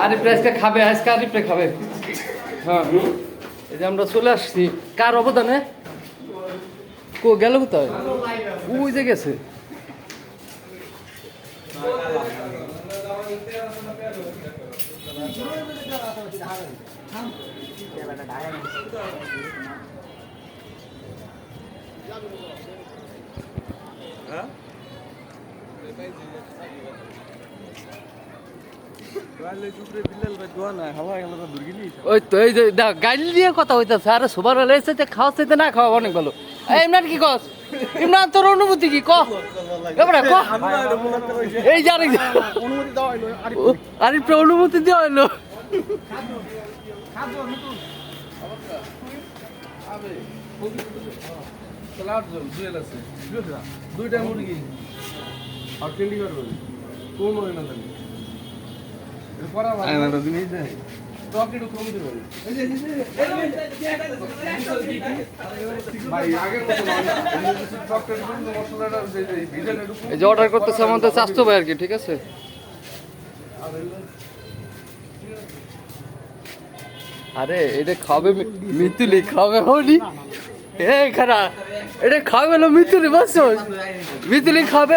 আরিফ আজকে খাবে, আজকে আরিফ খাবে। হ্যাঁ, এই যে আমরা চলে আসছি কার অবদানে। কো গেল কোথায়? ওই যে গেছে। ওই তো এই যে গাড়ি দিয়ে কথা হইতেছে। আরে সবার বেলা এসে খাওয়া চাইতে না খাওয়া অনেক ভালো। ইমরান কি কস? ইমরান তোর অনুভূতি কি ক? এবারে ক। এই যে অনুমতি দেওয়া হইলো, আরিফ অনুমতি দেওয়া হইলো। দুইটা মুরগি আর ক্যান্ডি করবে কোন হয় না জানি পড়া ভালো জিনিস দেয় টকেট কম দিবে ভাই আগে টকেট মশলাটা এই যে অর্ডার করতেছে আমাদের স্বাস্থ্য ভাই আর কি, ঠিক আছে। আরে এটা খাবে মিতুলি, খাবে হলি এ খারা এটা খাবে না মিতুলি, বাস মিতুলি খাবে।